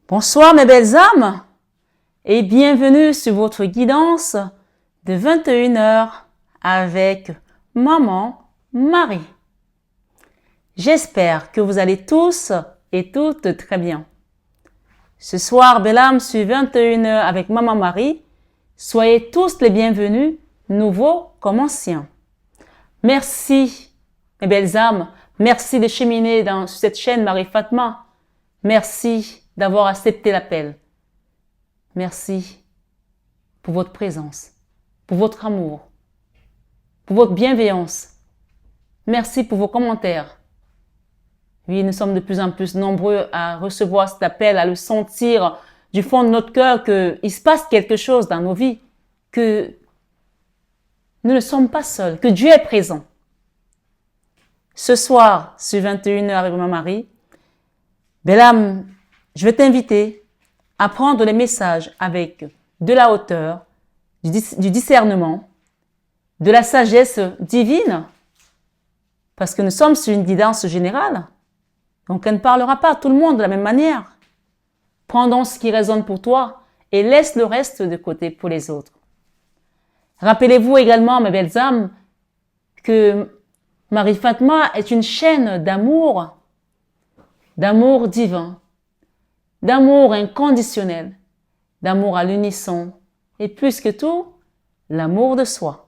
Bonsoir mes belles âmes et bienvenue sur votre guidance de 21h avec Maman Marie. J'espère que vous allez tous et toutes très bien. Ce soir, belles âmes, sur 21h avec Maman Marie, soyez tous les bienvenus, nouveaux comme anciens. Merci mes belles âmes, merci de cheminer sur cette chaîne Marie Fatma. Merci d'avoir accepté l'appel. Merci pour votre présence, pour votre amour, pour votre bienveillance. Merci pour vos commentaires. Oui, nous sommes de plus en plus nombreux à recevoir cet appel, à le sentir du fond de notre cœur qu'il se passe quelque chose dans nos vies, que nous ne sommes pas seuls, que Dieu est présent. Ce soir, sur 21h avec Maman Marie, belle âme, je vais t'inviter à prendre les messages avec de la hauteur, du discernement, de la sagesse divine, parce que nous sommes sur une guidance générale. Donc, elle ne parlera pas à tout le monde de la même manière. Prends donc ce qui résonne pour toi et laisse le reste de côté pour les autres. Rappelez-vous également, mes belles âmes, que Marie Fatma est une chaîne d'amour divin, d'amour inconditionnel, d'amour à l'unisson et plus que tout, l'amour de soi.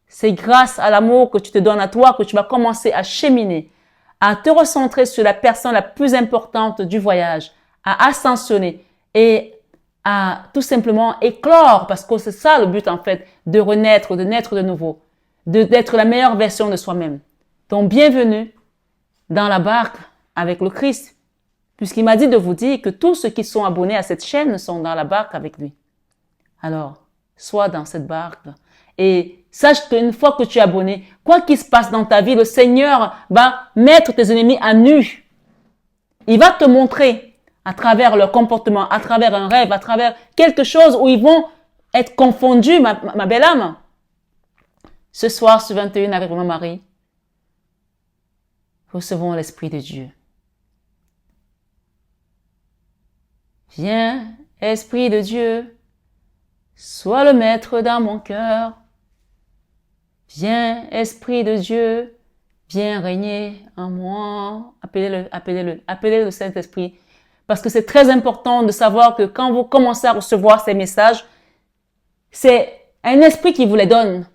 C'est grâce à l'amour que tu te donnes à toi que tu vas commencer à cheminer, à te recentrer sur la personne la plus importante du voyage, à ascensionner et à tout simplement éclore, parce que c'est ça le but en fait, de renaître, de naître de nouveau, d'être la meilleure version de soi-même. Donc bienvenue dans la barque avec le Christ, puisqu'il m'a dit de vous dire que tous ceux qui sont abonnés à cette chaîne sont dans la barque avec lui. Alors, sois dans cette barque et sache qu'une fois que tu es abonné, quoi qu'il se passe dans ta vie, le Seigneur va mettre tes ennemis à nu. Il va te montrer à travers leur comportement, à travers un rêve, à travers quelque chose où ils vont être confondus, ma belle âme. Ce soir, sur 21 avec Maman Marie, recevons l'Esprit de Dieu. Viens, Esprit de Dieu, sois le maître dans mon cœur. Viens, Esprit de Dieu, viens régner en moi. Appelez le Saint-Esprit. Parce que c'est très important de savoir que quand vous commencez à recevoir ces messages, c'est un esprit qui vous les donne.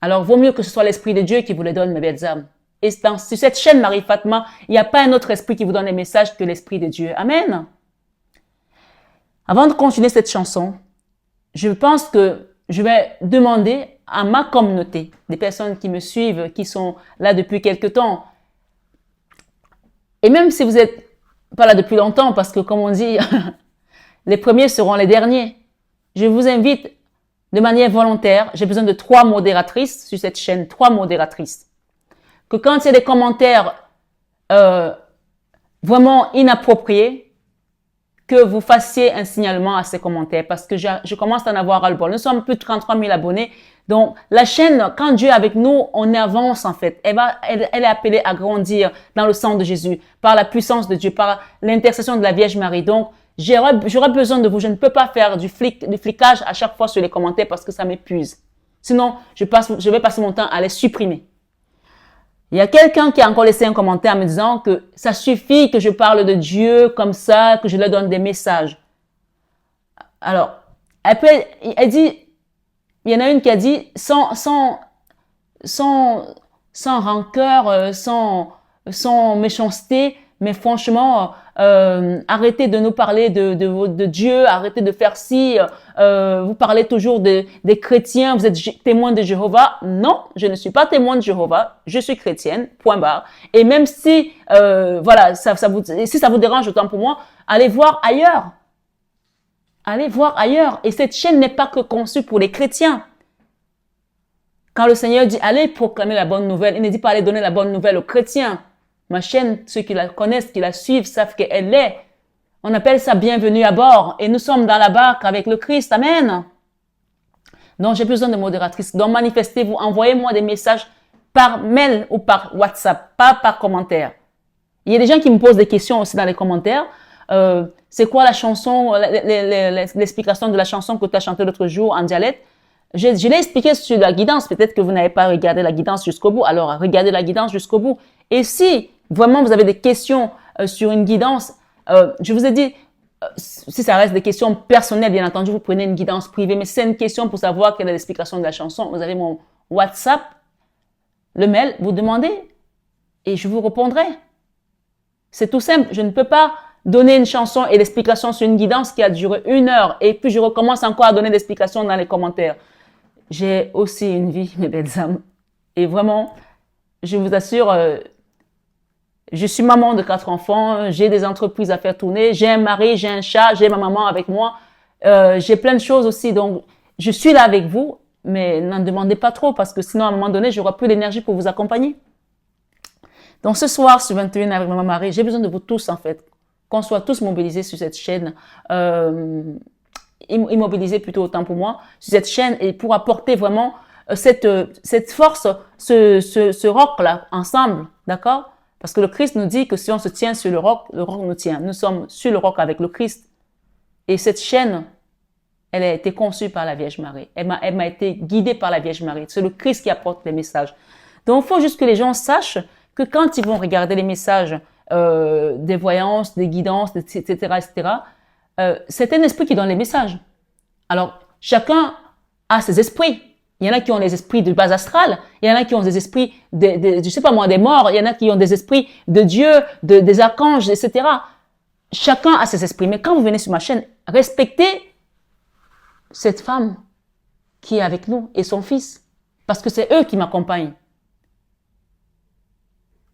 Alors, vaut mieux que ce soit l'Esprit de Dieu qui vous les donne, mes belles âmes. Et sur cette chaîne Marie Fatma, il n'y a pas un autre esprit qui vous donne les messages que l'Esprit de Dieu. Amen. Avant de continuer cette chanson, je pense que je vais demander à ma communauté, des personnes qui me suivent, qui sont là depuis quelque temps, et même si vous n'êtes pas là depuis longtemps, parce que comme on dit, les premiers seront les derniers, je vous invite de manière volontaire, j'ai besoin de 3 modératrices sur cette chaîne, 3 modératrices, que quand il y a des commentaires vraiment inappropriés, que vous fassiez un signalement à ces commentaires, parce que je commence à en avoir ras-le-bol. Nous sommes plus de 33 000 abonnés. Donc, la chaîne, quand Dieu est avec nous, on avance en fait. Elle est appelée à grandir dans le sang de Jésus, par la puissance de Dieu, par l'intercession de la Vierge Marie. Donc, j'aurais besoin de vous. Je ne peux pas faire du flicage à chaque fois sur les commentaires parce que ça m'épuise. Sinon, je vais passer mon temps à les supprimer. Il y a quelqu'un qui a encore laissé un commentaire me disant que ça suffit que je parle de Dieu comme ça, que je leur donne des messages. Alors, elle dit, il y en a une qui a dit sans rancœur, sans méchanceté, mais franchement, arrêtez de nous parler de Dieu, arrêtez de faire ci, vous parlez toujours des chrétiens, vous êtes témoin de Jéhovah. Non, je ne suis pas témoin de Jéhovah, je suis chrétienne, point barre. Et même si, voilà, si ça vous dérange autant pour moi, allez voir ailleurs. Allez voir ailleurs. Et cette chaîne n'est pas que conçue pour les chrétiens. Quand le Seigneur dit, allez proclamer la bonne nouvelle, il ne dit pas allez donner la bonne nouvelle aux chrétiens. Ma chaîne, ceux qui la connaissent, qui la suivent, savent qu'elle l'est. On appelle ça bienvenue à bord. Et nous sommes dans la barque avec le Christ. Amen. Donc, j'ai besoin de modératrices. Donc, manifestez-vous. Envoyez-moi des messages par mail ou par WhatsApp, pas par commentaire. Il y a des gens qui me posent des questions aussi dans les commentaires. C'est quoi la chanson, l'explication de la chanson que tu as chantée l'autre jour en dialecte. Je l'ai expliqué sur la guidance. Peut-être que vous n'avez pas regardé la guidance jusqu'au bout. Alors, regardez la guidance jusqu'au bout. Et si vraiment vous avez des questions sur une guidance, je vous ai dit, si ça reste des questions personnelles, bien entendu, vous prenez une guidance privée. Mais si c'est une question pour savoir quelle est l'explication de la chanson, vous avez mon WhatsApp, le mail, vous demandez et je vous répondrai. C'est tout simple. Je ne peux pas donner une chanson et l'explication sur une guidance qui a duré 1 heure et puis je recommence encore à donner l'explication dans les commentaires. J'ai aussi une vie, mes belles âmes. Et vraiment, je vous assure, je suis maman de 4 enfants, j'ai des entreprises à faire tourner, j'ai un mari, j'ai un chat, j'ai ma maman avec moi, j'ai plein de choses aussi. Donc, je suis là avec vous, mais n'en demandez pas trop parce que sinon, à un moment donné, j'aurai plus d'énergie pour vous accompagner. Donc, ce soir, sur 21 avec Maman Marie, j'ai besoin de vous tous, en fait, qu'on soit tous mobilisés sur cette chaîne, immobilisés plutôt autant pour moi, sur cette chaîne et pour apporter vraiment cette force, ce roc-là, ensemble, d'accord? Parce que le Christ nous dit que si on se tient sur le roc nous tient. Nous sommes sur le roc avec le Christ. Et cette chaîne, elle a été conçue par la Vierge Marie. Elle m'a été guidée par la Vierge Marie. C'est le Christ qui apporte les messages. Donc, il faut juste que les gens sachent que quand ils vont regarder les messages des voyances, des guidances, etc., etc., c'est un esprit qui donne les messages. Alors, chacun a ses esprits. Il y en a qui ont les esprits de base astrale, il y en a qui ont des esprits je sais pas moi, des morts, il y en a qui ont des esprits de Dieu, des archanges, etc. Chacun a ses esprits. Mais quand vous venez sur ma chaîne, respectez cette femme qui est avec nous et son fils. Parce que c'est eux qui m'accompagnent.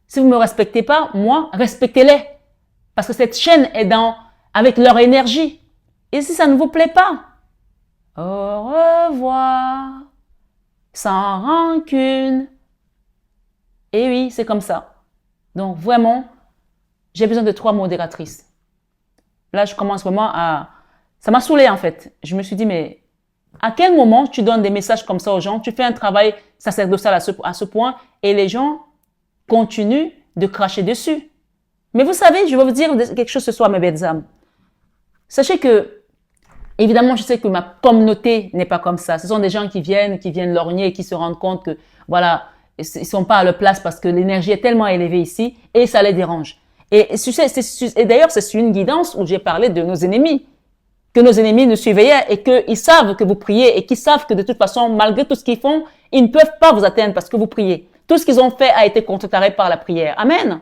Si vous ne me respectez pas, moi, respectez-les. Parce que cette chaîne est avec leur énergie. Et si ça ne vous plaît pas, au revoir. Sans rancune. Et oui, c'est comme ça. Donc vraiment, j'ai besoin de 3 modératrices. Là, je commence vraiment ça m'a saoulée en fait. Je me suis dit, mais à quel moment tu donnes des messages comme ça aux gens, tu fais un travail sacerdotal à ce point et les gens continuent de cracher dessus. Mais vous savez, je vais vous dire quelque chose ce soir, mes belles âmes. Sachez que évidemment, je sais que ma communauté n'est pas comme ça. Ce sont des gens qui viennent lorgner et qui se rendent compte que, voilà, ils sont pas à leur place parce que l'énergie est tellement élevée ici et ça les dérange. Et d'ailleurs, c'est sur une guidance où j'ai parlé de nos ennemis. Que nos ennemis nous surveillaient et qu'ils savent que vous priez et qu'ils savent que de toute façon, malgré tout ce qu'ils font, ils ne peuvent pas vous atteindre parce que vous priez. Tout ce qu'ils ont fait a été contrecarré par la prière. Amen.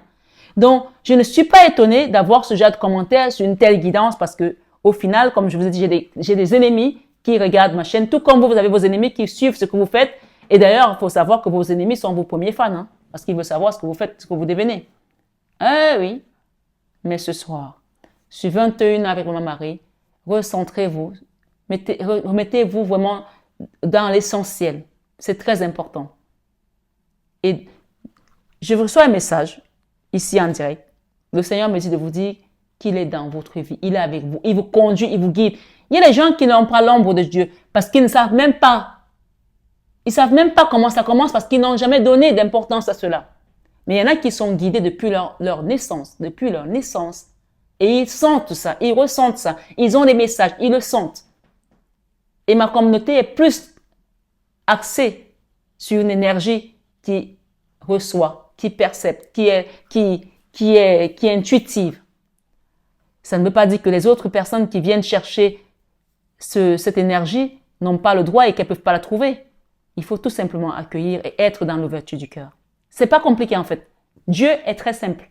Donc, je ne suis pas étonnée d'avoir ce genre de commentaires sur une telle guidance parce que, au final, comme je vous ai dit, j'ai des ennemis qui regardent ma chaîne, tout comme vous avez vos ennemis qui suivent ce que vous faites. Et d'ailleurs, il faut savoir que vos ennemis sont vos premiers fans, hein, parce qu'ils veulent savoir ce que vous faites, ce que vous devenez. Eh oui. Mais ce soir, sur 21 avec Maman Marie, recentrez-vous, remettez-vous vraiment dans l'essentiel. C'est très important. Et je reçois un message, ici en direct. Le Seigneur me dit de vous dire qu'il est dans votre vie. Il est avec vous. Il vous conduit, il vous guide. Il y a des gens qui n'ont pas l'ombre de Dieu parce qu'ils ne savent même pas. Ils savent même pas comment ça commence parce qu'ils n'ont jamais donné d'importance à cela. Mais il y en a qui sont guidés depuis leur naissance, Et ils sentent ça, ils ressentent ça. Ils ont des messages, ils le sentent. Et ma communauté est plus axée sur une énergie qui reçoit, qui percepte, qui est intuitive. Ça ne veut pas dire que les autres personnes qui viennent chercher cette énergie n'ont pas le droit et qu'elles ne peuvent pas la trouver. Il faut tout simplement accueillir et être dans l'ouverture du cœur. C'est pas compliqué en fait. Dieu est très simple.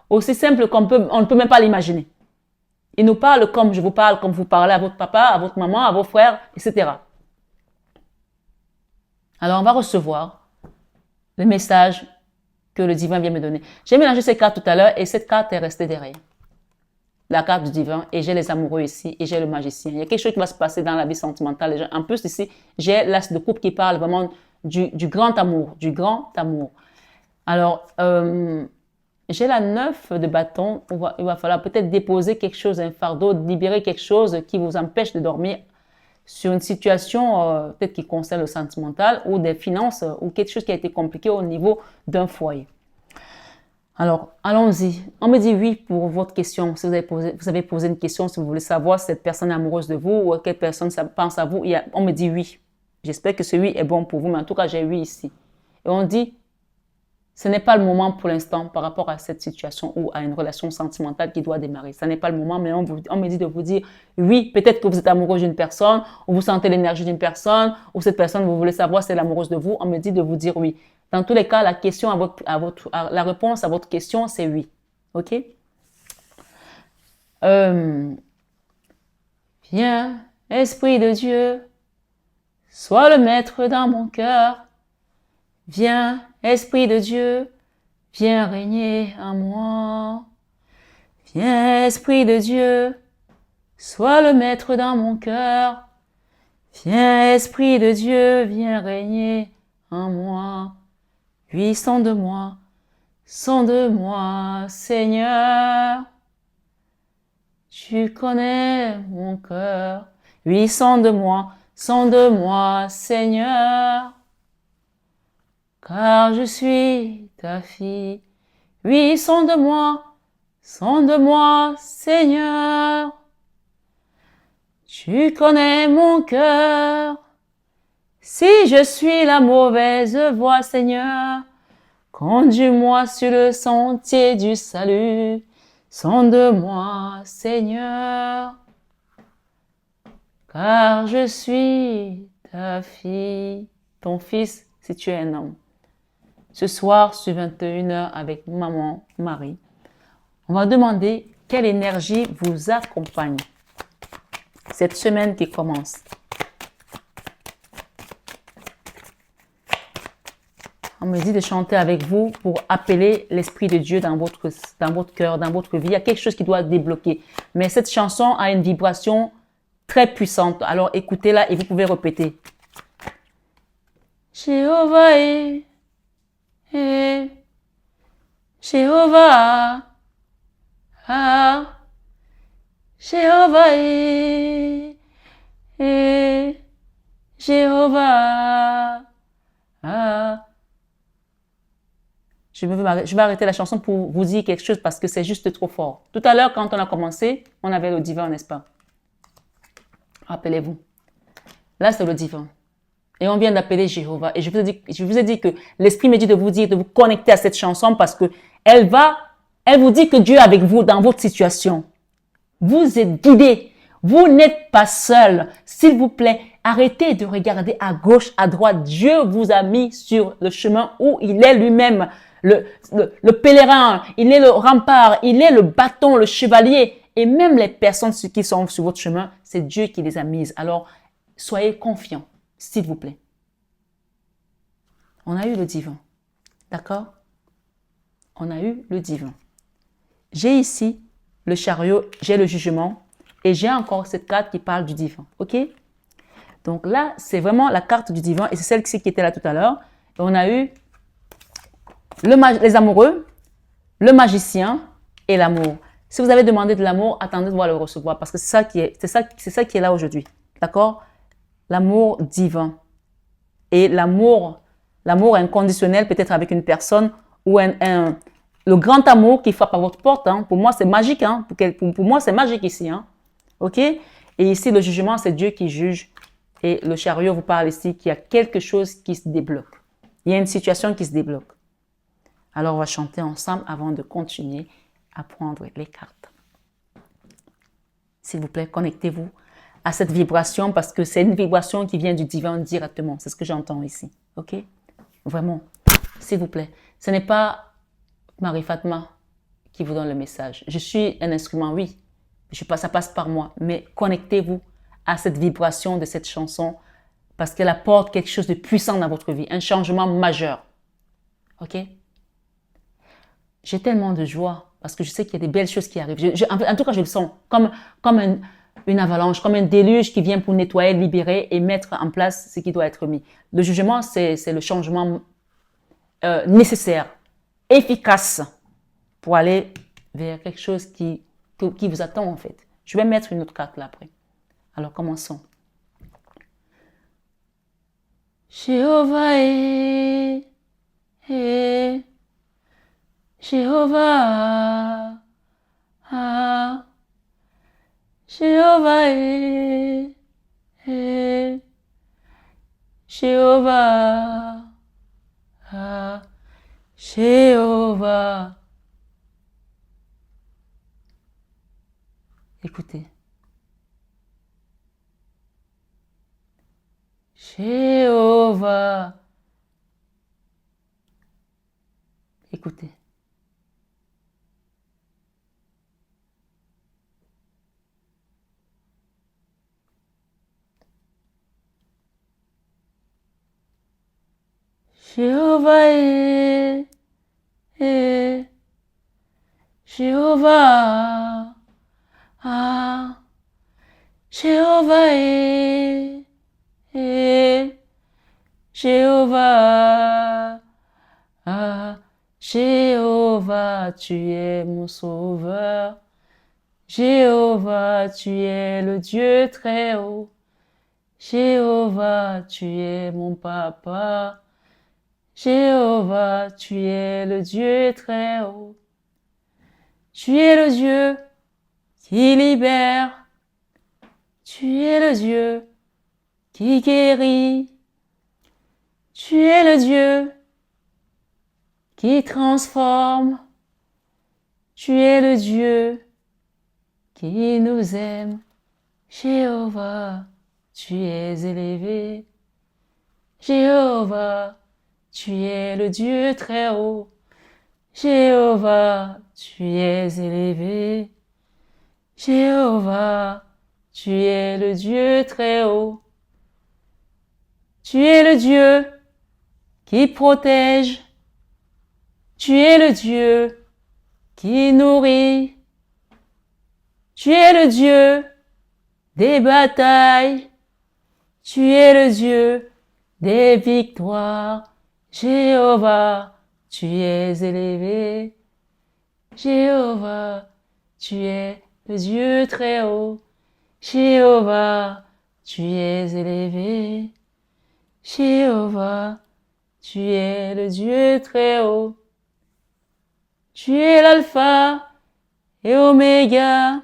Aussi simple on ne peut même pas l'imaginer. Il nous parle comme je vous parle, comme vous parlez à votre papa, à votre maman, à vos frères, etc. Alors on va recevoir le message que le divin vient me donner. J'ai mélangé ces cartes tout à l'heure et cette carte est restée derrière. La carte du divin et j'ai les amoureux ici et j'ai le magicien. Il y a quelque chose qui va se passer dans la vie sentimentale. En plus ici, j'ai l'as de coupe qui parle vraiment du grand amour, Alors, j'ai la 9 de bâton. Il va falloir peut-être déposer quelque chose, un fardeau, libérer quelque chose qui vous empêche de dormir sur une situation peut-être qui concerne le sentimental ou des finances ou quelque chose qui a été compliqué au niveau d'un foyer. Alors, allons-y. On me dit oui pour votre question. Si vous avez posé une question, si vous voulez savoir si cette personne est amoureuse de vous ou quelle personne pense à vous, on me dit oui. J'espère que ce oui est bon pour vous, mais en tout cas, j'ai oui ici. Et on dit, ce n'est pas le moment pour l'instant par rapport à cette situation ou à une relation sentimentale qui doit démarrer. Ce n'est pas le moment, mais on me dit de vous dire oui, peut-être que vous êtes amoureux d'une personne, ou vous sentez l'énergie d'une personne, ou cette personne, vous voulez savoir si elle est amoureuse de vous, on me dit de vous dire oui. Dans tous les cas, la réponse à votre question, c'est oui. OK? Viens, Esprit de Dieu, sois le maître dans mon cœur. Viens, Esprit de Dieu, viens régner en moi. Viens, Esprit de Dieu, sois le maître dans mon cœur. Viens, Esprit de Dieu, viens régner en moi. Oui, sonde moi, Seigneur. Tu connais mon cœur. Oui, sonde moi, Seigneur. Car je suis ta fille. Oui, sonde-moi, Seigneur. Tu connais mon cœur. Si je suis la mauvaise voie, Seigneur, conduis-moi sur le sentier du salut. Sonde-moi, Seigneur, car je suis ta fille, ton fils, si tu es un homme. Ce soir, sur 21h, avec maman, Marie, on va demander quelle énergie vous accompagne cette semaine qui commence. On me dit de chanter avec vous pour appeler l'Esprit de Dieu dans votre cœur, dans votre vie. Il y a quelque chose qui doit débloquer. Mais cette chanson a une vibration très puissante. Alors écoutez-la et vous pouvez répéter. Jéhovah Jéhovah, Jéhovah Jéhovah, Je vais arrêter la chanson pour vous dire quelque chose parce que c'est juste trop fort. Tout à l'heure, quand on a commencé, on avait le divin, n'est-ce pas? Rappelez-vous. Là, c'est le divin. Et on vient d'appeler Jéhovah. Et je vous ai dit que l'Esprit me dit de vous connecter à cette chanson parce que elle vous dit que Dieu est avec vous dans votre situation. Vous êtes guidé. Vous n'êtes pas seul. S'il vous plaît, arrêtez de regarder à gauche, à droite. Dieu vous a mis sur le chemin où il est lui-même. Le pèlerin, il est le rempart, il est le bâton, le chevalier. Et même les personnes qui sont sur votre chemin, c'est Dieu qui les a mises. Alors, soyez confiants, s'il vous plaît. On a eu le divin. D'accord? On a eu le divin. J'ai ici le chariot, j'ai le jugement et j'ai encore cette carte qui parle du divin. OK? Donc là, c'est vraiment la carte du divin et c'est celle qui était là tout à l'heure. Et on a eu les amoureux, le magicien et l'amour. Si vous avez demandé de l'amour, attendez de voir le recevoir parce que c'est ça qui est là aujourd'hui. D'accord? L'amour divin. Et l'amour inconditionnel, peut-être avec une personne ou le grand amour qui frappe à votre porte. Hein. Pour moi, c'est magique. Hein. Pour moi, c'est magique ici. Hein. OK? Et ici, le jugement, c'est Dieu qui juge. Et le chariot vous parle ici qu'il y a quelque chose qui se débloque. Il y a une situation qui se débloque. Alors, on va chanter ensemble avant de continuer à prendre les cartes. S'il vous plaît, connectez-vous à cette vibration parce que c'est une vibration qui vient du divin directement. C'est ce que j'entends ici. OK? Vraiment, s'il vous plaît. Ce n'est pas Marie Fatma qui vous donne le message. Je suis un instrument, oui. Ça passe par moi. Mais connectez-vous à cette vibration de cette chanson parce qu'elle apporte quelque chose de puissant dans votre vie. Un changement majeur. OK? J'ai tellement de joie parce que je sais qu'il y a des belles choses qui arrivent. En tout cas, je le sens comme une avalanche, comme un déluge qui vient pour nettoyer, libérer et mettre en place ce qui doit être mis. Le jugement, c'est le changement nécessaire, efficace pour aller vers quelque chose qui vous attend en fait. Je vais mettre une autre carte là après. Alors, commençons. Jéhovah Jéhovah, ah, Jéhovah est, Jéhovah, ah, Jéhovah. Écoutez. Jéhovah. Écoutez. Jéhovah est, Jéhovah, ah, Jéhovah est, Jéhovah, ah, Jéhovah, tu es mon sauveur. Jéhovah, tu es le Dieu très haut. Jéhovah, tu es mon papa. Jéhovah, tu es le Dieu très haut. Tu es le Dieu qui libère. Tu es le Dieu qui guérit. Tu es le Dieu qui transforme. Tu es le Dieu qui nous aime. Jéhovah, tu es élevé. Jéhovah, tu es le Dieu très haut. Jéhovah, tu es élevé. Jéhovah, tu es le Dieu très haut. Tu es le Dieu qui protège. Tu es le Dieu qui nourrit. Tu es le Dieu des batailles. Tu es le Dieu des victoires. Jéhovah, tu es élevé. Jéhovah, tu es le Dieu très haut. Jéhovah, tu es élevé. Jéhovah, tu es le Dieu très haut. Tu es l'alpha et oméga.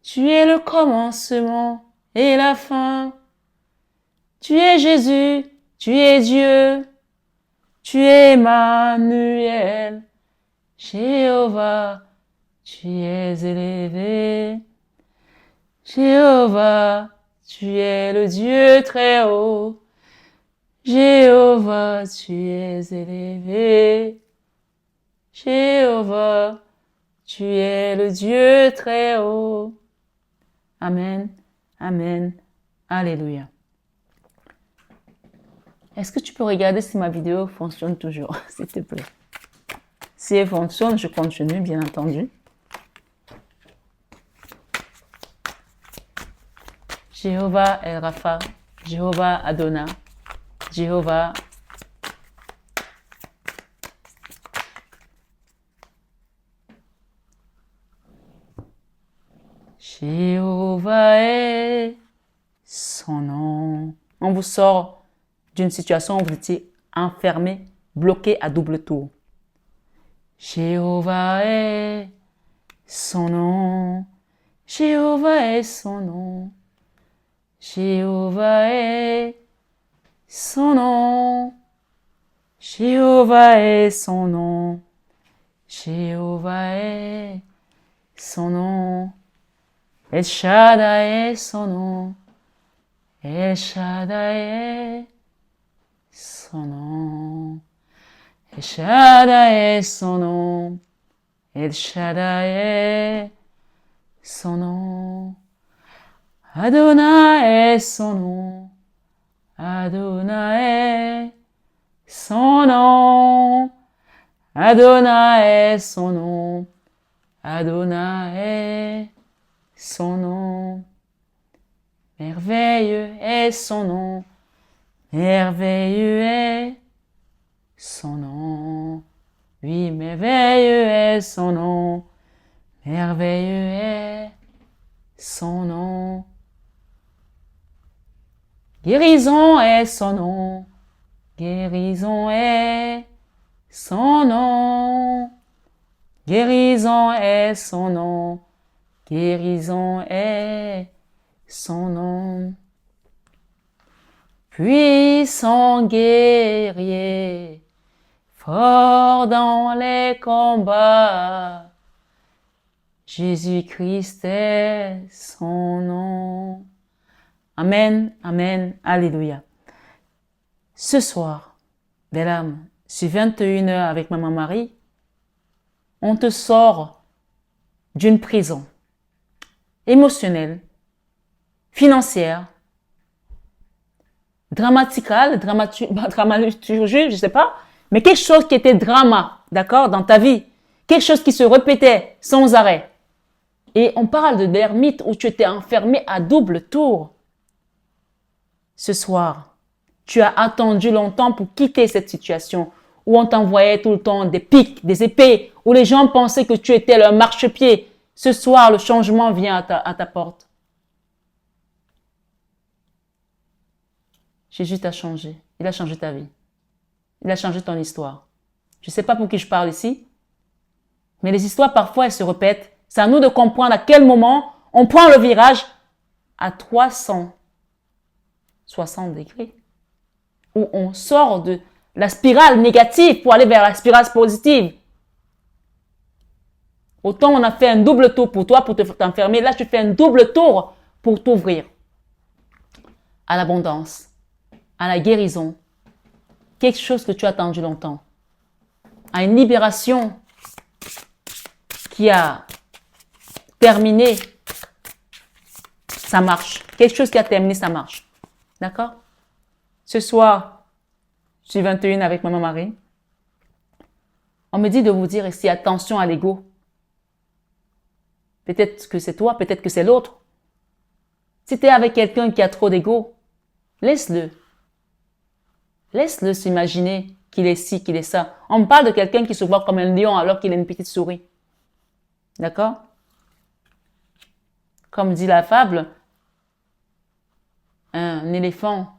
Tu es le commencement et la fin. Tu es Jésus, tu es Dieu. Tu es Emmanuel. Jéhovah, tu es élevé. Jéhovah, tu es le Dieu très haut. Jéhovah, tu es élevé. Jéhovah, tu es le Dieu très haut. Amen, amen, alléluia. Est-ce que tu peux regarder si ma vidéo fonctionne toujours, s'il te plaît? Si elle fonctionne, je continue, bien entendu. Jéhovah El Rapha, Jéhovah Adonai, Jéhovah. Jéhovah est son nom. On vous sort d'une situation où vous étiez enfermé, bloqué à double tour. Jéhovah est son nom. Jéhovah est son nom. Jéhovah est son nom. Jéhovah est son nom. Jéhovah est son nom. El Shaddai est son nom. El Shaddai est son nom. El Shaddai est son nom. El Shaddai est son nom. Adonai est son nom. Adonai est son nom. Adonai est son nom. Adonai est son nom. Merveilleux est son nom. Merveilleux est son nom. Oui, merveilleux est son nom. Merveilleux est son nom. Guérison est son nom. Guérison est son nom. Guérison est son nom. Guérison est son nom. Puissant guerrier, fort dans les combats, Jésus-Christ est son nom. Amen, amen, alléluia. Ce soir, belle âme, sur 21h avec Maman Marie, on te sort d'une prison émotionnelle, financière, dramaturgie, je sais pas, mais quelque chose qui était drama, d'accord, dans ta vie. Quelque chose qui se répétait sans arrêt. Et on parle de l'ermite où tu étais enfermé à double tour. Ce soir, tu as attendu longtemps pour quitter cette situation où on t'envoyait tout le temps des pics, des épées, où les gens pensaient que tu étais leur marchepied. Ce soir, le changement vient à ta porte. Jésus t'a changé. Il a changé ta vie. Il a changé ton histoire. Je ne sais pas pour qui je parle ici, mais les histoires, parfois, elles se répètent. C'est à nous de comprendre à quel moment on prend le virage à 360 degrés, où on sort de la spirale négative pour aller vers la spirale positive. Autant on a fait un double tour pour toi, pour t'enfermer. Là, tu fais un double tour pour t'ouvrir à l'abondance, à la guérison, quelque chose que tu as attendu longtemps, à une libération qui a terminé sa marche. Quelque chose qui a terminé sa marche. D'accord? Ce soir, je suis 21 avec Maman Marie. On me dit de vous dire ici, attention à l'ego. Peut-être que c'est toi, peut-être que c'est l'autre. Si tu es avec quelqu'un qui a trop d'ego, laisse-le. Laisse-le s'imaginer qu'il est ci, qu'il est ça. On me parle de quelqu'un qui se voit comme un lion alors qu'il est une petite souris. D'accord? Comme dit la fable, un éléphant,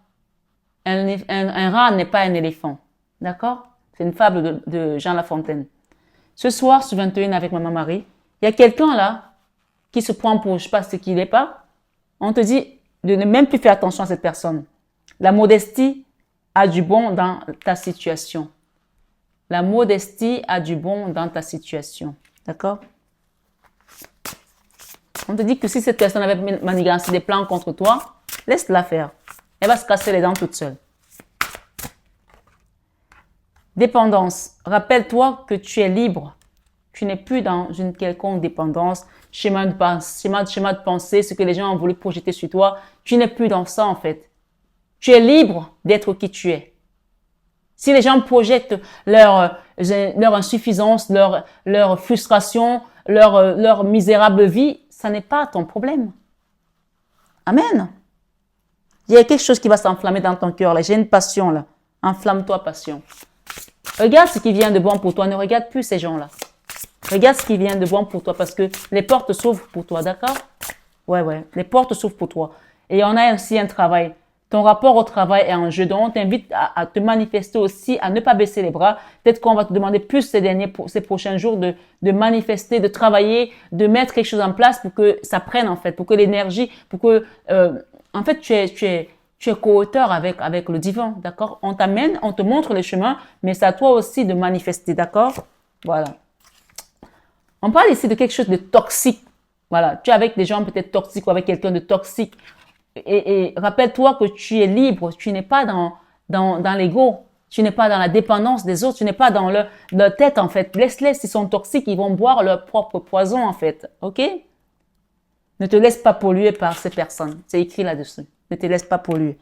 un rat n'est pas un éléphant. D'accord? C'est une fable de Jean La Fontaine. Ce soir, sur 21 avec Maman Marie, il y a quelqu'un là qui se prend pour je sais pas ce qu'il n'est pas. On te dit de ne même plus faire attention à cette personne. La modestie a du bon dans ta situation. La modestie a du bon dans ta situation. D'accord? On te dit que si cette personne avait manigancé des plans contre toi, laisse-la faire. Elle va se casser les dents toute seule. Dépendance. Rappelle-toi que tu es libre. Tu n'es plus dans une quelconque dépendance, schéma de pensée, ce que les gens ont voulu projeter sur toi. Tu n'es plus dans ça en fait. Tu es libre d'être qui tu es. Si les gens projettent leur insuffisance, leur frustration, leur misérable vie, ça n'est pas ton problème. Amen. Il y a quelque chose qui va s'enflammer dans ton cœur là. J'ai une passion là. Enflamme-toi, passion. Regarde ce qui vient de bon pour toi. Ne regarde plus ces gens-là. Regarde ce qui vient de bon pour toi parce que les portes s'ouvrent pour toi, d'accord? Ouais. Les portes s'ouvrent pour toi. Et on a aussi un travail. Ton rapport au travail est en jeu. Donc, on t'invite à te manifester aussi, à ne pas baisser les bras. Peut-être qu'on va te demander plus ces prochains jours de manifester, de travailler, de mettre quelque chose en place pour que ça prenne, en fait, pour que l'énergie, pour que, en fait, tu es co-auteur avec le divin, d'accord? On t'amène, on te montre le chemin, mais c'est à toi aussi de manifester, d'accord? Voilà. On parle ici de quelque chose de toxique. Voilà. Tu es avec des gens peut-être toxiques ou avec quelqu'un de toxique. Et rappelle-toi que tu es libre. Tu n'es pas dans l'ego. Tu n'es pas dans la dépendance des autres. Tu n'es pas dans leur tête, en fait. Laisse-les. S'ils sont toxiques, ils vont boire leur propre poison, en fait. OK? Ne te laisse pas polluer par ces personnes. C'est écrit là-dessus. Ne te laisse pas polluer.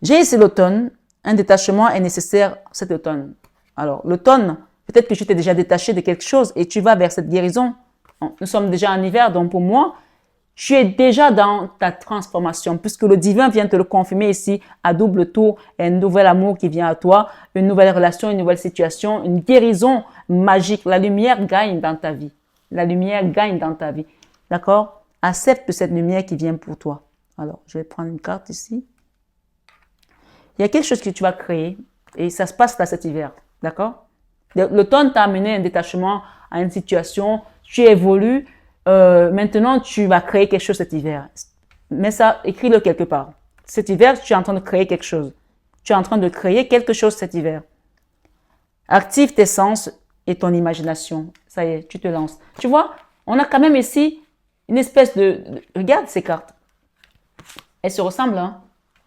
J'ai ici l'automne. Un détachement est nécessaire cet automne. Alors, l'automne, peut-être que tu t'es déjà détaché de quelque chose et tu vas vers cette guérison. Nous sommes déjà en hiver, donc pour moi, tu es déjà dans ta transformation puisque le divin vient te le confirmer ici à double tour. Il y a un nouvel amour qui vient à toi, une nouvelle relation, une nouvelle situation, une guérison magique. La lumière gagne dans ta vie. La lumière gagne dans ta vie. D'accord? Accepte cette lumière qui vient pour toi. Alors, je vais prendre une carte ici. Il y a quelque chose que tu vas créer et ça se passe là cet hiver. D'accord? L'automne t'a amené un détachement à une situation, tu évolues, maintenant tu vas créer quelque chose cet hiver. Mais ça, écris-le quelque part. Cet hiver, tu es en train de créer quelque chose. Tu es en train de créer quelque chose cet hiver. Active tes sens et ton imagination. Ça y est, tu te lances. Tu vois, on a quand même ici une espèce regarde ces cartes. Elles se ressemblent, hein.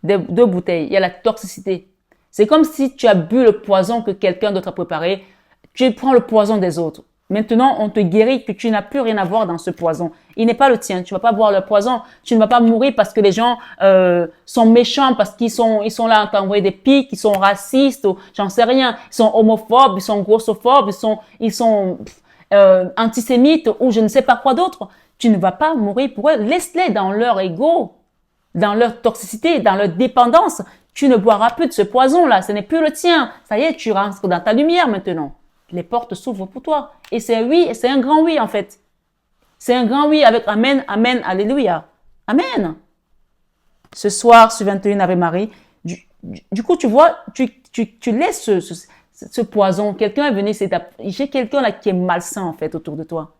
Deux bouteilles. Il y a la toxicité. C'est comme si tu as bu le poison que quelqu'un d'autre a préparé. Tu prends le poison des autres. Maintenant, on te guérit que tu n'as plus rien à voir dans ce poison. Il n'est pas le tien. Tu ne vas pas boire le poison. Tu ne vas pas mourir parce que les gens sont méchants, parce qu'ils sont là à t'envoyer des pics, ils sont racistes, ou j'en sais rien. Ils sont homophobes, ils sont grossophobes, ils sont antisémites ou je ne sais pas quoi d'autre. Tu ne vas pas mourir pour eux. Laisse-les dans leur ego, dans leur toxicité, dans leur dépendance. Tu ne boiras plus de ce poison-là. Ce n'est plus le tien. Ça y est, tu rentres dans ta lumière maintenant. Les portes s'ouvrent pour toi. Et c'est oui, c'est un grand oui en fait. C'est un grand oui avec Amen, Amen, Alléluia. Amen. Ce soir, sur 21 Ave Marie, du coup, tu vois, tu laisses ce poison. Quelqu'un est venu, j'ai quelqu'un là qui est malsain en fait autour de toi.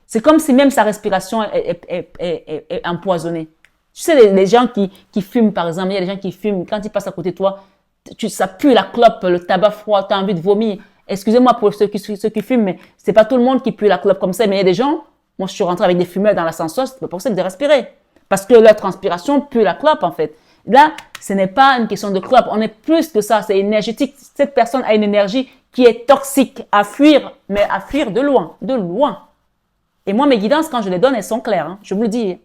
C'est comme si même sa respiration est empoisonnée. Tu sais, les gens qui fument par exemple, il y a des gens qui fument, quand ils passent à côté de toi, ça pue la clope, le tabac froid, tu as envie de vomir. Excusez-moi pour ceux qui fument, mais c'est pas tout le monde qui pue la clope comme ça. Mais il y a des gens, moi je suis rentrée avec des fumeurs dans l'ascenseur, c'est pas possible de respirer. Parce que leur transpiration pue la clope en fait. Là, ce n'est pas une question de clope, on est plus que ça, c'est énergétique. Cette personne a une énergie qui est toxique, à fuir, mais à fuir de loin, de loin. Et moi, mes guidances, quand je les donne, elles sont claires, hein, je vous le dis.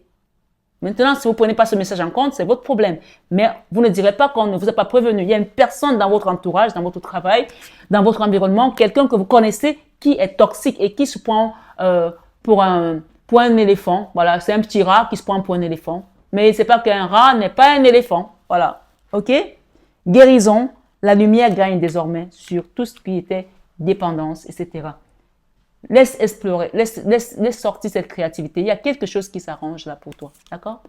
Maintenant, si vous ne prenez pas ce message en compte, c'est votre problème. Mais vous ne direz pas qu'on ne vous a pas prévenu. Il y a une personne dans votre entourage, dans votre travail, dans votre environnement, quelqu'un que vous connaissez qui est toxique et qui se prend pour un éléphant. Voilà, c'est un petit rat qui se prend pour un éléphant. Mais c'est pas qu'un rat n'est pas un éléphant. Voilà, ok? Guérison, la lumière gagne désormais sur tout ce qui était dépendance, etc. Laisse explorer, laisse sortir cette créativité. Il y a quelque chose qui s'arrange là pour toi. D'accord?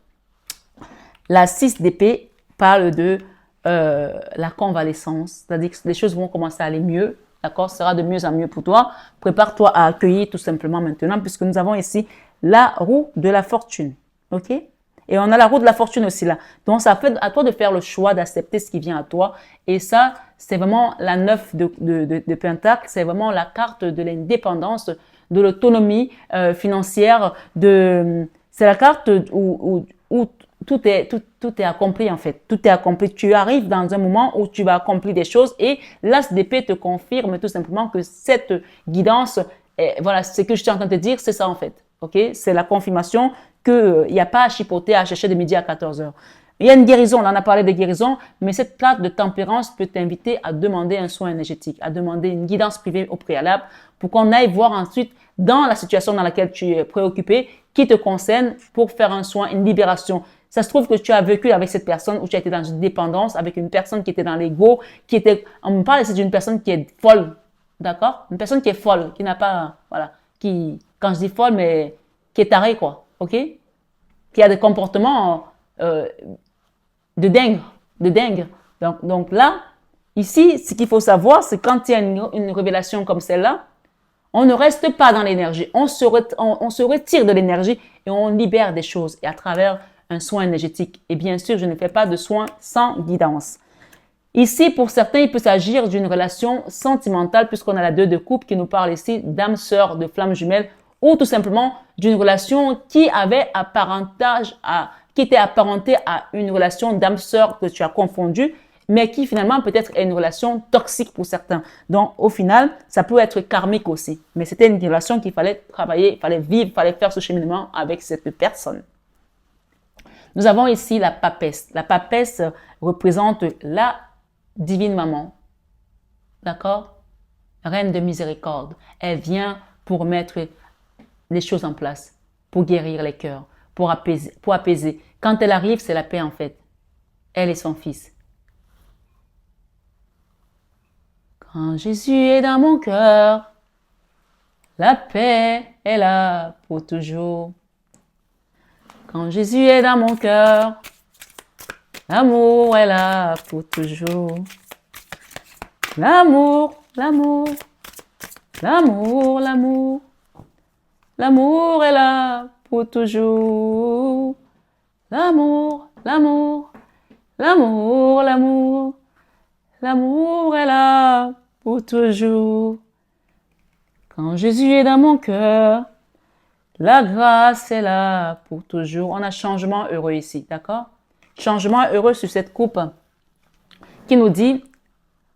La 6 d'épée parle de la convalescence. C'est-à-dire que les choses vont commencer à aller mieux. D'accord? Ce sera de mieux en mieux pour toi. Prépare-toi à accueillir tout simplement maintenant, puisque nous avons ici la roue de la fortune. OK? Et on a la roue de la fortune aussi là. Donc, ça fait à toi de faire le choix d'accepter ce qui vient à toi. Et ça, c'est vraiment la 9 de Pentacle. C'est vraiment la carte de l'indépendance, de l'autonomie financière. C'est la carte où tout est accompli en fait. Tout est accompli. Tu arrives dans un moment où tu vas accomplir des choses et l'as d'épée te confirme tout simplement que cette guidance, voilà, ce que je suis en train de te dire, c'est ça en fait. OK? C'est la confirmation qu'il n'y a pas à chipoter, à chercher de midi à 14 heures. Il y a une guérison, là on a parlé de guérison, mais cette carte de tempérance peut t'inviter à demander un soin énergétique, à demander une guidance privée au préalable pour qu'on aille voir ensuite dans la situation dans laquelle tu es préoccupé, qui te concerne pour faire un soin, une libération. Ça se trouve que tu as vécu avec cette personne où tu as été dans une dépendance, avec une personne qui était dans l'ego, on me parle ici d'une personne qui est folle, d'accord? Une personne qui est folle, qui n'a pas, voilà, quand je dis folle, mais qui est tarée quoi. OK? Qui a des comportements de dingue. Donc là, ici, ce qu'il faut savoir, c'est quand il y a une révélation comme celle-là, on ne reste pas dans l'énergie. On se retire de l'énergie et on libère des choses et à travers un soin énergétique. Et bien sûr, je ne fais pas de soin sans guidance. Ici, pour certains, il peut s'agir d'une relation sentimentale puisqu'on a la 2 de coupe qui nous parle ici d'âme sœur, de flamme jumelle, ou tout simplement d'une relation qui était apparentée à une relation d'âme sœur que tu as confondue, mais qui finalement peut-être est une relation toxique pour certains. Donc au final, ça peut être karmique aussi. Mais c'était une relation qu'il fallait travailler, il fallait vivre, il fallait faire ce cheminement avec cette personne. Nous avons ici la papesse. La papesse représente la divine maman. D'accord? Reine de miséricorde. Elle vient pour mettre les choses en place, pour guérir les cœurs, pour apaiser. Quand elle arrive, c'est la paix en fait. Elle et son fils. Quand Jésus est dans mon cœur, la paix est là pour toujours. Quand Jésus est dans mon cœur, l'amour est là pour toujours. L'amour, l'amour, L'amour, l'amour, l'amour est là pour toujours. L'amour, l'amour, l'amour, l'amour, l'amour est là pour toujours. Quand Jésus est dans mon cœur, la grâce est là pour toujours. On a changement heureux ici, d'accord? Changement heureux sur cette coupe qui nous dit,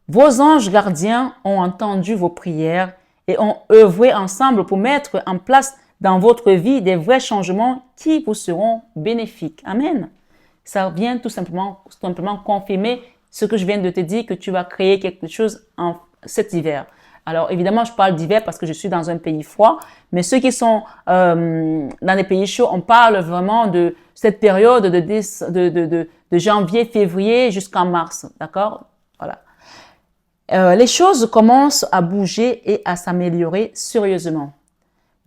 vos anges gardiens ont entendu vos prières et ont œuvré ensemble pour mettre en place dans votre vie des vrais changements qui vous seront bénéfiques. Amen. Ça vient tout simplement confirmer ce que je viens de te dire, que tu vas créer quelque chose en cet hiver. Alors, évidemment, je parle d'hiver parce que je suis dans un pays froid, mais ceux qui sont dans les pays chauds, on parle vraiment de cette période de janvier, février jusqu'en mars, d'accord? Voilà. Les choses commencent à bouger et à s'améliorer sérieusement.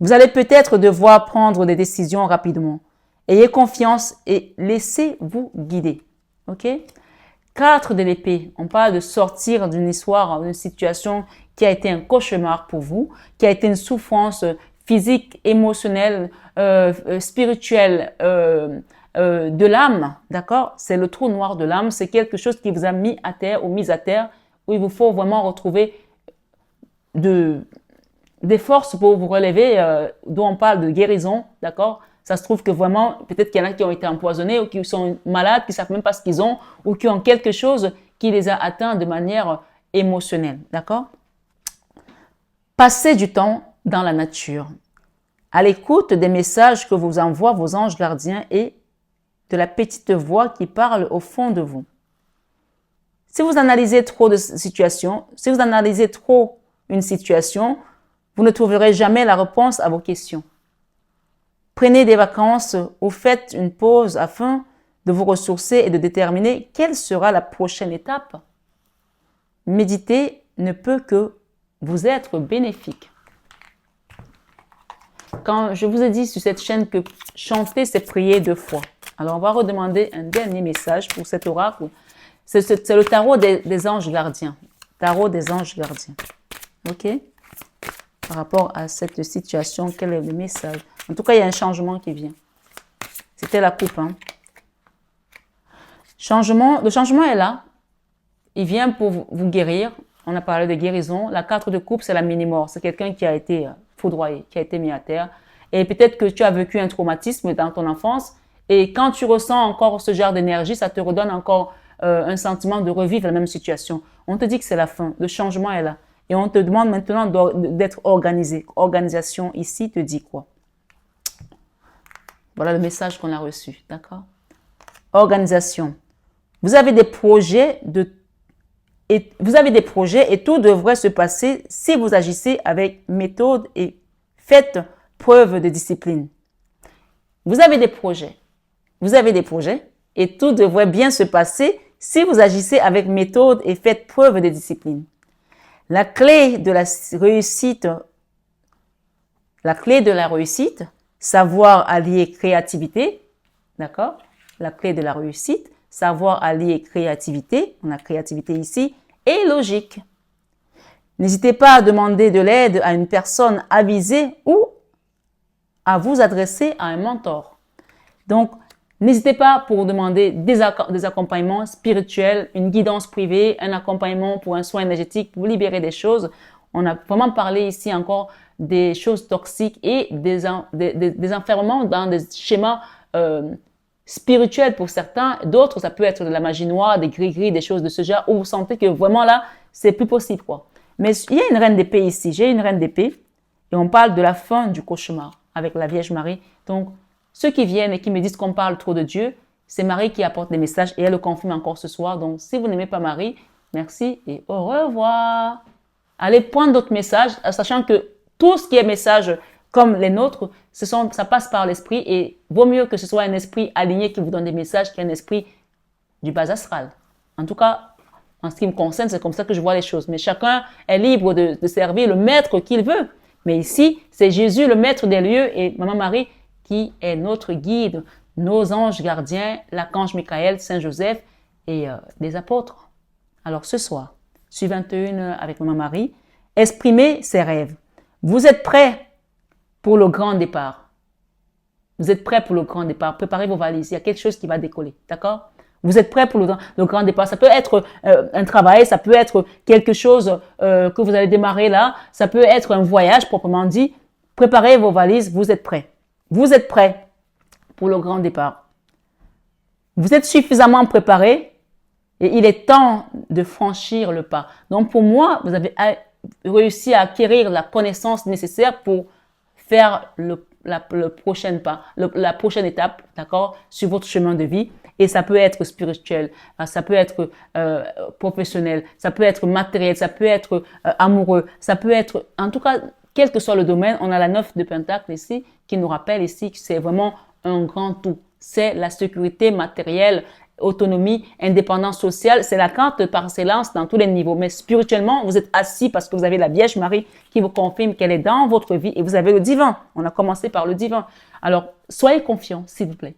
Vous allez peut-être devoir prendre des décisions rapidement. Ayez confiance et laissez-vous guider. OK? 4 de l'épée. On parle de sortir d'une histoire, d'une situation qui a été un cauchemar pour vous, qui a été une souffrance physique, émotionnelle, spirituelle, de l'âme. D'accord? C'est le trou noir de l'âme. C'est quelque chose qui vous a mis à terre ou mis à terre, où il vous faut vraiment retrouver des forces pour vous relever, d'où on parle de guérison, d'accord? Ça se trouve que vraiment, peut-être qu'il y en a qui ont été empoisonnés ou qui sont malades, qui ne savent même pas ce qu'ils ont ou qui ont quelque chose qui les a atteints de manière émotionnelle, d'accord? Passez du temps dans la nature, à l'écoute des messages que vous envoient vos anges gardiens et de la petite voix qui parle au fond de vous. Si vous analysez trop de situations, si vous analysez trop une situation, vous ne trouverez jamais la réponse à vos questions. Prenez des vacances ou faites une pause afin de vous ressourcer et de déterminer quelle sera la prochaine étape. Méditer ne peut que vous être bénéfique. Quand je vous ai dit sur cette chaîne que chanter, c'est prier 2 fois. Alors, on va redemander un dernier message pour cet oracle. C'est le tarot des anges gardiens. Tarot des anges gardiens. OK? Par rapport à cette situation, quel est le message? En tout cas, il y a un changement qui vient. C'était la coupe. Le changement est là. Il vient pour vous guérir. On a parlé de guérison. La 4 de coupe, c'est la mini-mort. C'est quelqu'un qui a été foudroyé, qui a été mis à terre. Et peut-être que tu as vécu un traumatisme dans ton enfance. Et quand tu ressens encore ce genre d'énergie, ça te redonne encore un sentiment de revivre la même situation. On te dit que c'est la fin. Le changement est là. Et on te demande maintenant d'être organisé. Organisation ici te dit quoi? Voilà le message qu'on a reçu. D'accord? Organisation. Vous avez des projets et tout devrait se passer si vous agissez avec méthode et faites preuve de discipline. Vous avez des projets et tout devrait bien se passer si vous agissez avec méthode et faites preuve de discipline. La clé de la réussite, savoir allier créativité, d'accord? La clé de la réussite, savoir allier créativité, on a créativité ici, et logique. N'hésitez pas à demander de l'aide à une personne avisée ou à vous adresser à un mentor. Donc, n'hésitez pas pour demander des accompagnements spirituels, une guidance privée, un accompagnement pour un soin énergétique, pour libérer des choses. On a vraiment parlé ici encore des choses toxiques et des enfermements dans des schémas spirituels pour certains. D'autres, ça peut être de la magie noire, des gris-gris, des choses de ce genre où vous sentez que vraiment là, c'est plus possible, quoi. Mais il y a une reine d'épée ici. J'ai une reine d'épée et on parle de la fin du cauchemar avec la Vierge Marie. Donc, ceux qui viennent et qui me disent qu'on parle trop de Dieu, c'est Marie qui apporte des messages et elle le confirme encore ce soir. Donc, si vous n'aimez pas Marie, merci et au revoir. Allez prendre d'autres messages, sachant que tout ce qui est message comme les nôtres, ça passe par l'esprit et vaut mieux que ce soit un esprit aligné qui vous donne des messages qu'un esprit du bas astral. En tout cas, en ce qui me concerne, c'est comme ça que je vois les choses. Mais chacun est libre de servir le maître qu'il veut. Mais ici, c'est Jésus, le maître des lieux, et Maman Marie qui est notre guide, nos anges gardiens, l'archange Michael, Saint Joseph et les apôtres. Alors ce soir, sur 21 avec Maman Marie, exprimez ses rêves. Vous êtes prêts pour le grand départ. Vous êtes prêts pour le grand départ. Préparez vos valises. Il y a quelque chose qui va décoller. D'accord? Vous êtes prêts pour le grand départ. Ça peut être un travail, ça peut être quelque chose que vous allez démarrer là. Ça peut être un voyage proprement dit. Préparez vos valises. Vous êtes prêts. Vous êtes prêts pour le grand départ. Vous êtes suffisamment préparés et il est temps de franchir le pas. Donc pour moi, vous avez réussi à acquérir la connaissance nécessaire pour faire le prochain pas, la prochaine étape, d'accord, sur votre chemin de vie. Et ça peut être spirituel, ça peut être professionnel, ça peut être matériel, ça peut être amoureux, ça peut être, en tout cas, quel que soit le domaine, on a la 9 de Pentacle ici qui nous rappelle ici que c'est vraiment un grand tout. C'est la sécurité matérielle, autonomie, indépendance sociale. C'est la carte par excellence dans tous les niveaux. Mais spirituellement, vous êtes assis parce que vous avez la Vierge Marie qui vous confirme qu'elle est dans votre vie et vous avez le divin. On a commencé par le divin. Alors, soyez confiants, s'il vous plaît.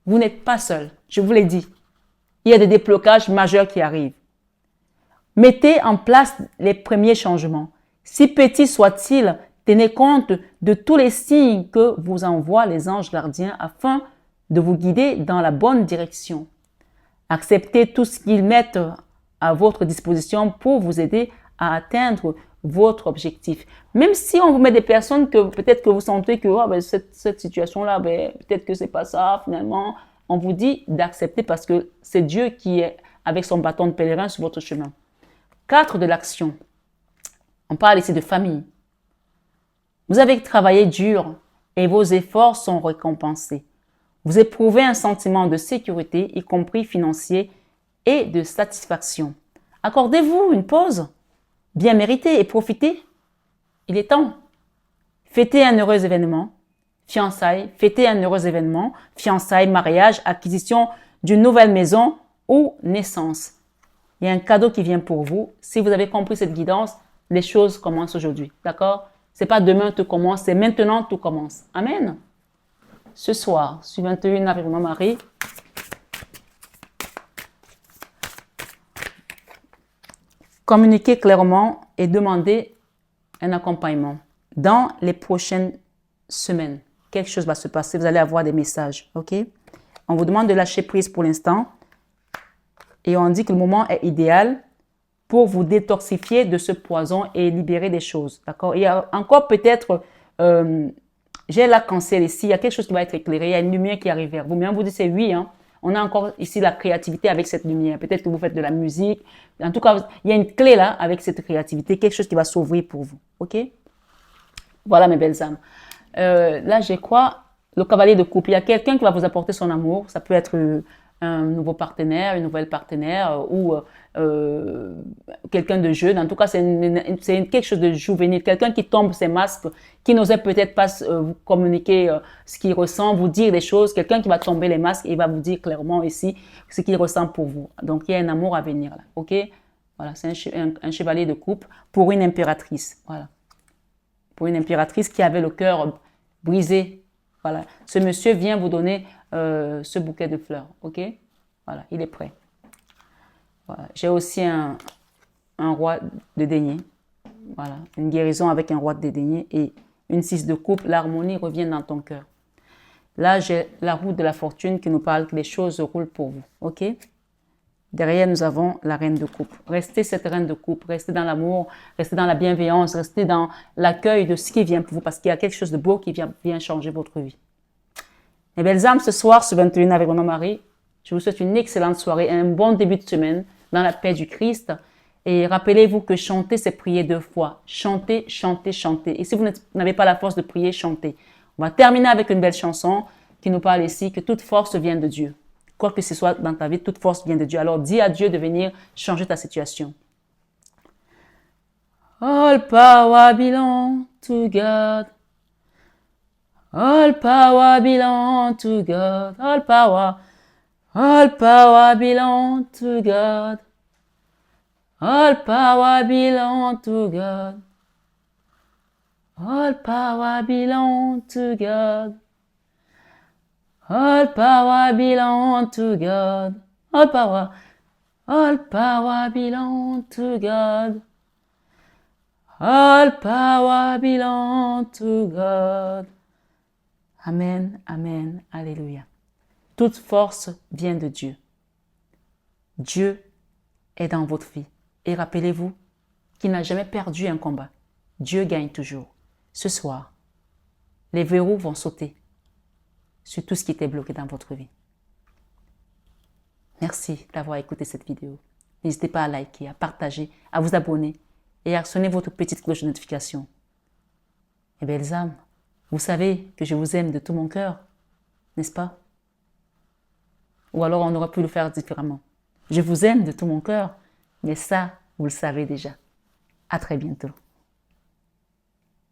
Vous n'êtes pas seul. Je vous l'ai dit. Il y a des déblocages majeurs qui arrivent. Mettez en place les premiers changements. Si petits soient-ils, tenez compte de tous les signes que vous envoient les anges gardiens afin de vous guider dans la bonne direction. Acceptez tout ce qu'ils mettent à votre disposition pour vous aider à atteindre votre objectif. Même si on vous met des personnes que peut-être que vous sentez que cette situation-là, peut-être que c'est pas ça finalement, on vous dit d'accepter parce que c'est Dieu qui est avec son bâton de pèlerin sur votre chemin. 4 de l'action. On parle ici de famille. Vous avez travaillé dur et vos efforts sont récompensés. Vous éprouvez un sentiment de sécurité, y compris financier, et de satisfaction. Accordez-vous une pause bien méritée et profitez. Il est temps. Fêtez un heureux événement, fiançailles, fêtez un heureux événement, fiançailles, mariage, acquisition d'une nouvelle maison ou naissance. Il y a un cadeau qui vient pour vous. Si vous avez compris cette guidance, les choses commencent aujourd'hui. D'accord? C'est pas demain tout commence, c'est maintenant tout commence. Amen. Ce soir, sur 21 avec Maman Marie, communiquez clairement et demandez un accompagnement. Dans les prochaines semaines, quelque chose va se passer. Vous allez avoir des messages. OK? On vous demande de lâcher prise pour l'instant. Et on dit que le moment est idéal pour vous détoxifier de ce poison et libérer des choses. D'accord? Il y a encore peut-être... j'ai l'arc-en-ciel ici, il y a quelque chose qui va être éclairé, il y a une lumière qui arrive vers vous. Mais on vous dit c'est oui, hein. On a encore ici la créativité avec cette lumière. Peut-être que vous faites de la musique. En tout cas, il y a une clé là avec cette créativité, quelque chose qui va s'ouvrir pour vous. OK? Voilà mes belles âmes. Là, j'ai quoi? Le cavalier de coupe. Il y a quelqu'un qui va vous apporter son amour. Ça peut être un nouveau partenaire, une nouvelle partenaire ou quelqu'un de jeune. En tout cas, c'est quelque chose de juvénile. Quelqu'un qui tombe ses masques, qui n'osait peut-être pas vous communiquer ce qu'il ressent, vous dire des choses. Quelqu'un qui va tomber les masques et va vous dire clairement ici ce qu'il ressent pour vous. Donc, il y a un amour à venir là. OK? Voilà, c'est un chevalier de coupe pour une impératrice. Voilà. Pour une impératrice qui avait le cœur brisé. Voilà. Ce monsieur vient vous donner ce bouquet de fleurs. OK? Voilà, il est prêt. Voilà. J'ai aussi un roi de denier. Voilà, une guérison avec un roi de denier et une 6 de coupe. L'harmonie revient dans ton cœur. Là, j'ai la roue de la fortune qui nous parle que les choses roulent pour vous. OK? Derrière, nous avons la reine de coupe. Restez cette reine de coupe. Restez dans l'amour, restez dans la bienveillance, restez dans l'accueil de ce qui vient pour vous parce qu'il y a quelque chose de beau qui vient changer votre vie. Mes belles âmes, ce soir, ce 21 avec mon mari, je vous souhaite une excellente soirée et un bon début de semaine dans la paix du Christ. Et rappelez-vous que chanter, c'est prier 2 fois. Chantez, chantez, chantez. Et si vous n'avez pas la force de prier, chantez. On va terminer avec une belle chanson qui nous parle ici que toute force vient de Dieu. Quoi que ce soit dans ta vie, toute force vient de Dieu. Alors dis à Dieu de venir changer ta situation. All power belongs to God. All power belongs to God. All power belongs to God. All power belongs to God. All power belongs to God. All power belongs to God. All power belongs to God. All power belongs to God. Amen, amen, alléluia. Toute force vient de Dieu. Dieu est dans votre vie. Et rappelez-vous qu'il n'a jamais perdu un combat. Dieu gagne toujours. Ce soir, les verrous vont sauter sur tout ce qui était bloqué dans votre vie. Merci d'avoir écouté cette vidéo. N'hésitez pas à liker, à partager, à vous abonner et à sonner votre petite cloche de notification. Et belles âmes, vous savez que je vous aime de tout mon cœur, n'est-ce pas? Ou alors on aurait pu le faire différemment. Je vous aime de tout mon cœur, mais ça, vous le savez déjà. À très bientôt.